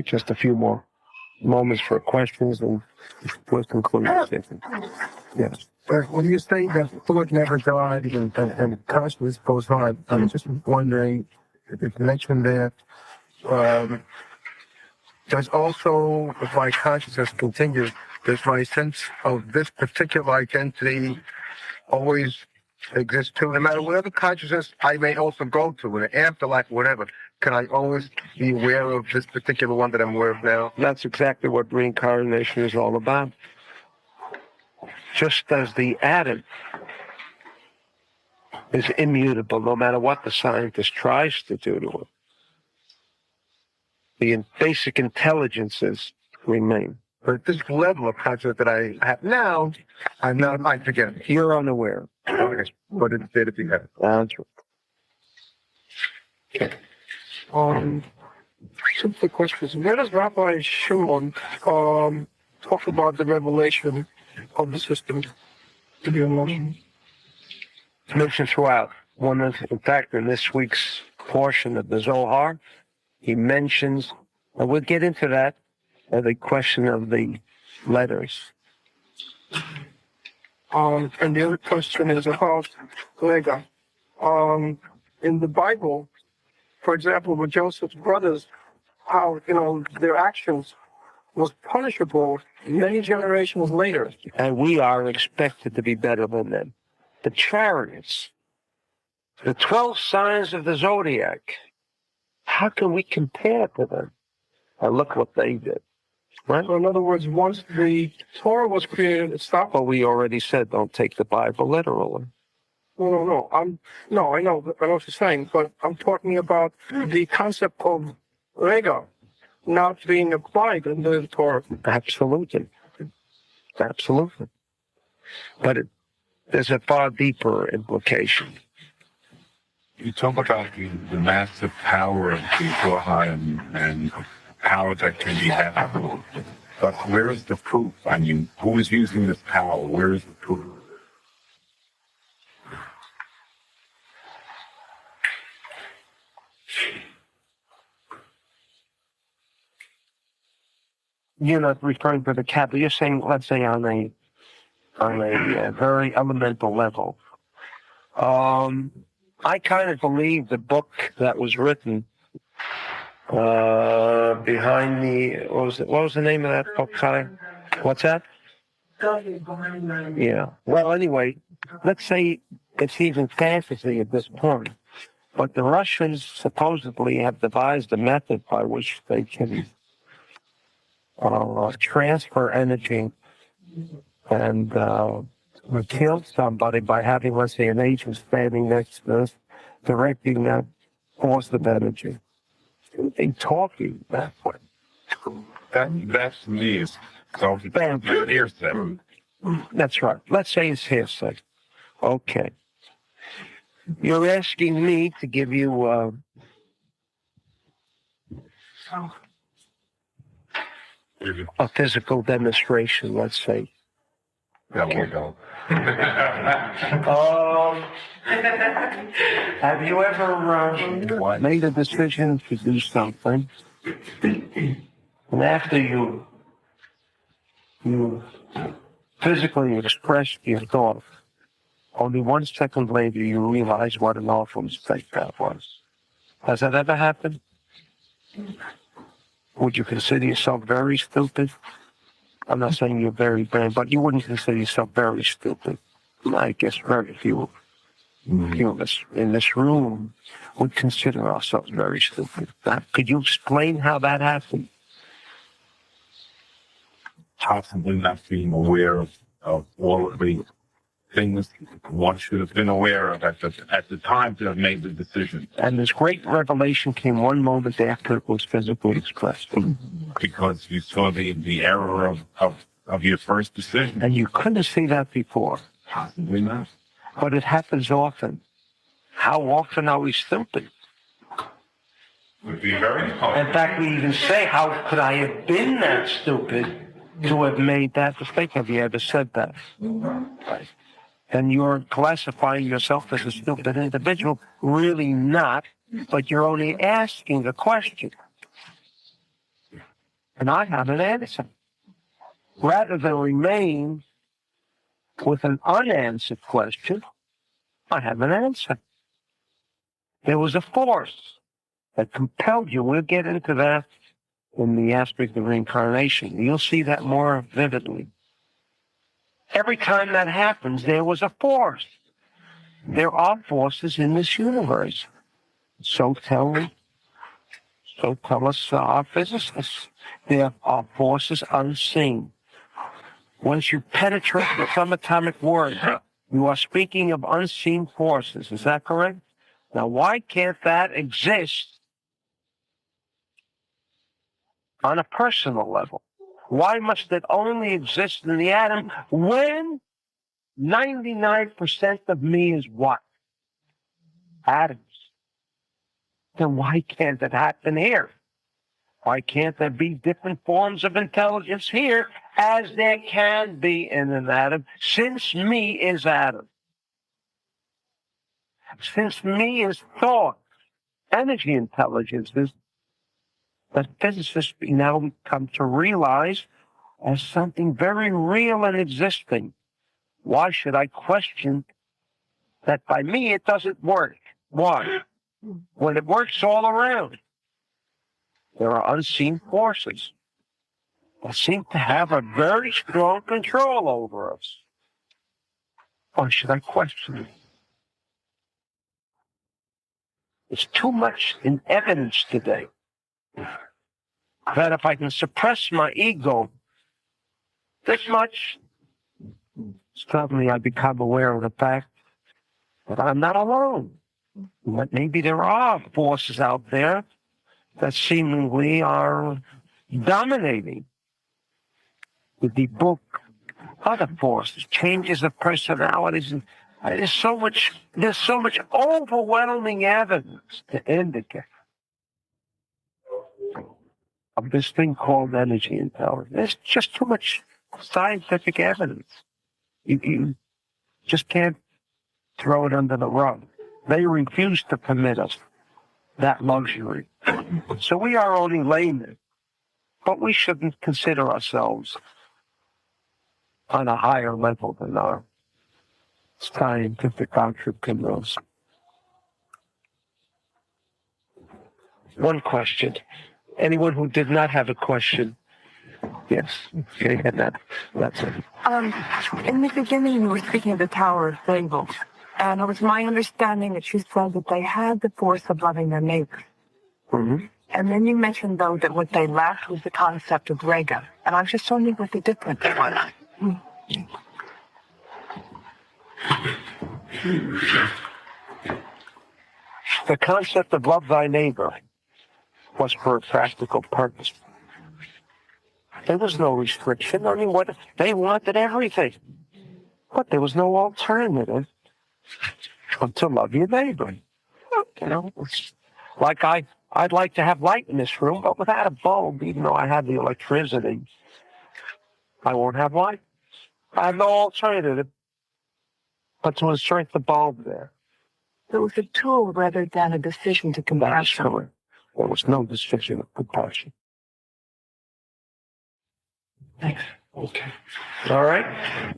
just a few more moments for questions, and we'll conclude the session. Yes. But when you say that thought never died and consciousness goes on, I'm just wondering if you mentioned that does also, if my consciousness continues, does my sense of this particular identity always exist too? No matter whatever consciousness I may also go to, in an afterlife, whatever, can I always be aware of this particular one that I'm aware of now? That's exactly what reincarnation is all about. Just as the atom is immutable, no matter what the scientist tries to do to it, the basic intelligences remain. But at this level of consciousness that I have now, I forget it. You're unaware. Okay. But it's there to be had. That's right. Okay. Simple questions. Where does Rabbi Shimon talk about the revelation of the system to be mentioned? It's mentioned throughout. In fact, in this week's portion of the Zohar, he mentions, and we'll get into that, the question of the letters. And the other question is about Lega. In the Bible, for example, with Joseph's brothers, how, their actions was punishable many generations later. And we are expected to be better than them. The chariots, the 12 signs of the zodiac, how can we compare to them? And look what they did. Right? So in other words, once the Torah was created, it stopped. Well, we already said don't take the Bible literally. No. I know what you're saying, but I'm talking about the concept of Rega not being applied in the Torah. Absolutely. But there's a far deeper implication. You talk about the massive power of the Torah and power that can be had. But where is the proof? I mean, who is using this power? Where is the proof? You're not referring to the Kabbalah. You're saying, let's say, on a very elemental level. I kind of believe the book that was written behind the, what was the name of that book, Kai? What's that? Yeah. Well, anyway, let's say it's even fantasy at this point. But the Russians supposedly have devised a method by which they can transfer energy and kill somebody by having, let's say, an agent standing next to us, directing that force of energy. They talking that way. That to me is hearsay. That's right. Let's say it's hearsay. Okay. You're asking me to give you a physical demonstration, let's say. Yeah, we'll go. Have you ever made a decision to do something, and after you physically expressed your thought, only 1 second later you realize what an awful mistake that was? Has that ever happened? Would you consider yourself very stupid? I'm not saying you're very bad, but you wouldn't consider yourself very stupid. I guess very few of us in this room would consider ourselves very stupid. Could you explain how that happened? Possibly not being aware of all of the things one should have been aware of at the time to have made the decision. And this great revelation came one moment after it was physically expressed. Because you saw the error of your first decision. And you couldn't see that before. Possibly not. But it happens often. How often are we stupid? Would be very hard. In fact, we even say, how could I have been that stupid to have made that mistake? Have you ever said that? Right. And you're classifying yourself as a stupid individual. Really not, but you're only asking the question. And I have an answer. Rather than remain with an unanswered question, I have an answer. There was a force that compelled you. We'll get into that in the aspect of reincarnation. You'll see that more vividly. Every time that happens, there was a force. There are forces in this universe. So tell us our physicists. There are forces unseen. Once you penetrate the subatomic world, you are speaking of unseen forces. Is that correct? Now, why can't that exist on a personal level? Why must it only exist in the atom when 99% of me is what? Atoms. Then why can't it happen here? Why can't there be different forms of intelligence here as there can be in an atom, since me is atom? Since me is thought, energy intelligences that physicists now come to realize as something very real and existing. Why should I question that by me it doesn't work? Why? When it works all around, there are unseen forces that seem to have a very strong control over us. Why should I question it? There's too much in evidence today that if I can suppress my ego this much, suddenly I become aware of the fact that I'm not alone. That maybe there are forces out there that seemingly are dominating. We debook other forces, changes of personalities, and there's so much overwhelming evidence to indicate of this thing called energy intelligence. There's just too much scientific evidence. You just can't throw it under the rug. They refuse to permit us that luxury. So we are only laymen, but we shouldn't consider ourselves on a higher level than our scientific entrepreneurs. One question. Anyone who did not have a question? Yes. Okay, and that's it. In the beginning, you were speaking of the Tower of Babel, and it was my understanding that you said that they had the force of loving their neighbor. Mm-hmm. And then you mentioned, though, that what they lacked was the concept of rega. And I was just wondering what the difference was. The concept of love thy neighbor was for a practical purpose. There was no restriction. I mean, what they wanted everything, but there was no alternative to love your neighbor. You know, it's like I'd like to have light in this room, but without a bulb, even though I have the electricity, I won't have light. I have no alternative but to insert the bulb there. It was a tool rather than a decision to compassion. There was no decision of compassion. Thanks. Okay. All right.